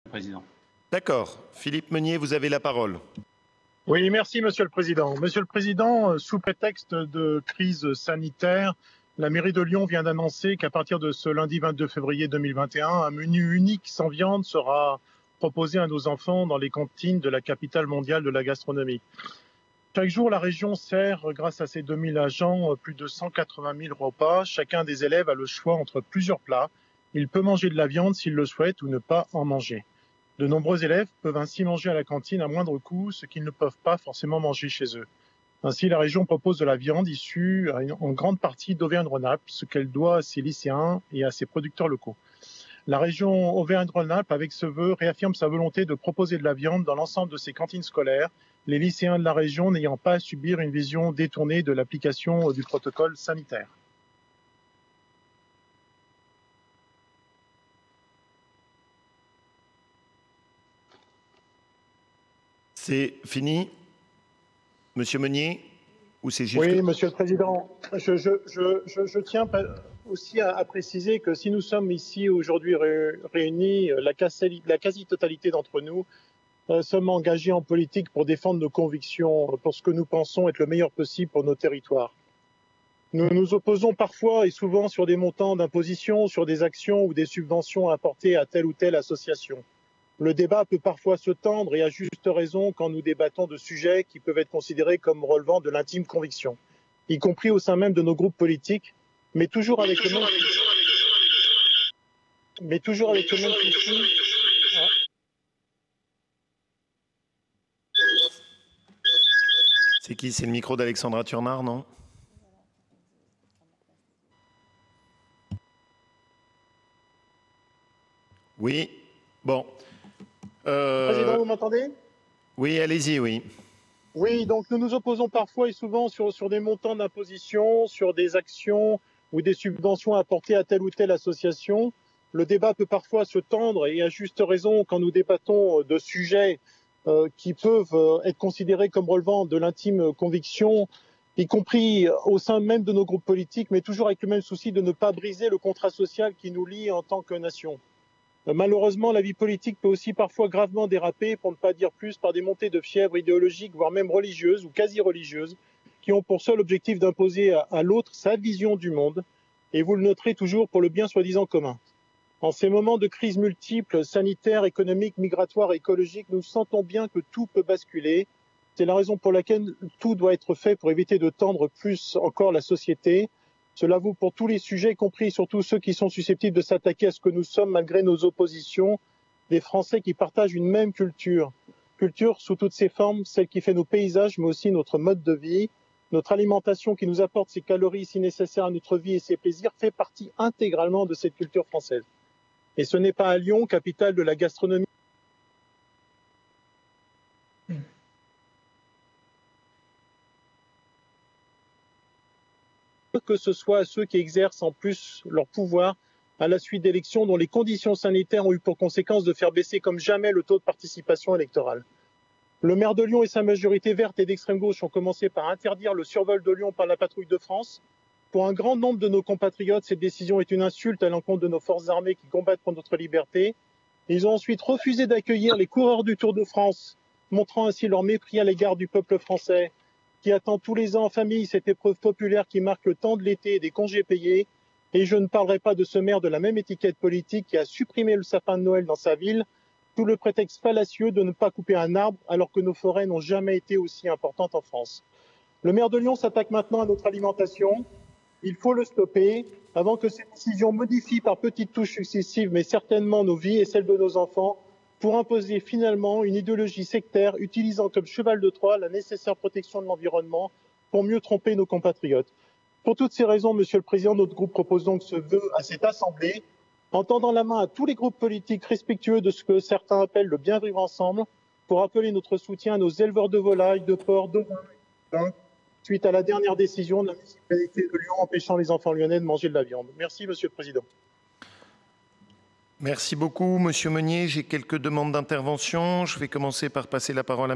Président. D'accord. Philippe Meunier, vous avez la parole. Oui, merci Monsieur le Président. Monsieur le Président, sous prétexte de crise sanitaire, la mairie de Lyon vient d'annoncer qu'à partir de ce lundi 22 février 2021, un menu unique sans viande sera proposé à nos enfants dans les cantines de la capitale mondiale de la gastronomie. Chaque jour, la région sert, grâce à ses 2000 agents, plus de 180 000 repas. Chacun des élèves a le choix entre plusieurs plats. Il peut manger de la viande s'il le souhaite ou ne pas en manger. De nombreux élèves peuvent ainsi manger à la cantine à moindre coût, ce qu'ils ne peuvent pas forcément manger chez eux. Ainsi, la région propose de la viande issue en grande partie d'Auvergne-Rhône-Alpes, ce qu'elle doit à ses lycéens et à ses producteurs locaux. La région Auvergne-Rhône-Alpes, avec ce vœu, réaffirme sa volonté de proposer de la viande dans l'ensemble de ses cantines scolaires, les lycéens de la région n'ayant pas à subir une vision détournée de l'application du protocole sanitaire. C'est fini, Monsieur Meunier, ou c'est juste... Oui, Monsieur le Président, je tiens aussi à préciser que si nous sommes ici aujourd'hui réunis, la quasi-totalité d'entre nous sommes engagés en politique pour défendre nos convictions, pour ce que nous pensons être le meilleur possible pour nos territoires. Nous nous opposons parfois et souvent sur des montants d'imposition, sur des actions ou des subventions apportées à telle ou telle association. Le débat peut parfois se tendre, et à juste raison, quand nous débattons de sujets qui peuvent être considérés comme relevant de l'intime conviction, y compris au sein même de nos groupes politiques, mais toujours avec le même souci. C'est qui? C'est le micro d'Alexandra Turnard, non? Oui, bon. Président, vous m'entendez? Oui, allez-y, oui. Oui, donc nous nous opposons parfois et souvent sur des montants d'imposition, sur des actions ou des subventions apportées à telle ou telle association. Le débat peut parfois se tendre, et à juste raison, quand nous débattons de sujets qui peuvent être considérés comme relevant de l'intime conviction, y compris au sein même de nos groupes politiques, mais toujours avec le même souci de ne pas briser le contrat social qui nous lie en tant que nation. Malheureusement, la vie politique peut aussi parfois gravement déraper, pour ne pas dire plus, par des montées de fièvre idéologique, voire même religieuses ou quasi-religieuses, qui ont pour seul objectif d'imposer à l'autre sa vision du monde, et vous le noterez toujours pour le bien soi-disant commun. En ces moments de crise multiples, sanitaires, économiques, migratoires et écologiques, nous sentons bien que tout peut basculer. C'est la raison pour laquelle tout doit être fait pour éviter de tendre plus encore la société. Cela vaut pour tous les sujets, y compris surtout ceux qui sont susceptibles de s'attaquer à ce que nous sommes malgré nos oppositions, des Français qui partagent une même culture. Culture sous toutes ses formes, celle qui fait nos paysages, mais aussi notre mode de vie. Notre alimentation qui nous apporte ces calories si nécessaires à notre vie et ses plaisirs fait partie intégralement de cette culture française. Et ce n'est pas à Lyon, capitale de la gastronomie, que ce soit à ceux qui exercent en plus leur pouvoir à la suite d'élections dont les conditions sanitaires ont eu pour conséquence de faire baisser comme jamais le taux de participation électorale. Le maire de Lyon et sa majorité verte et d'extrême gauche ont commencé par interdire le survol de Lyon par la patrouille de France. Pour un grand nombre de nos compatriotes, cette décision est une insulte à l'encontre de nos forces armées qui combattent pour notre liberté. Ils ont ensuite refusé d'accueillir les coureurs du Tour de France, montrant ainsi leur mépris à l'égard du peuple français, qui attend tous les ans en famille cette épreuve populaire qui marque le temps de l'été et des congés payés. Et je ne parlerai pas de ce maire de la même étiquette politique qui a supprimé le sapin de Noël dans sa ville, sous le prétexte fallacieux de ne pas couper un arbre alors que nos forêts n'ont jamais été aussi importantes en France. Le maire de Lyon s'attaque maintenant à notre alimentation. Il faut le stopper avant que ces décisions modifient par petites touches successives, mais certainement nos vies et celles de nos enfants, pour imposer finalement une idéologie sectaire utilisant comme cheval de Troie la nécessaire protection de l'environnement pour mieux tromper nos compatriotes. Pour toutes ces raisons, Monsieur le Président, notre groupe propose donc ce vœu à cette Assemblée, en tendant la main à tous les groupes politiques respectueux de ce que certains appellent le bien vivre ensemble, pour appeler notre soutien à nos éleveurs de volailles, de porcs, de vins, suite à la dernière décision de la municipalité de Lyon empêchant les enfants lyonnais de manger de la viande. Merci, Monsieur le Président. Merci beaucoup, Monsieur Meunier. J'ai quelques demandes d'intervention. Je vais commencer par passer la parole à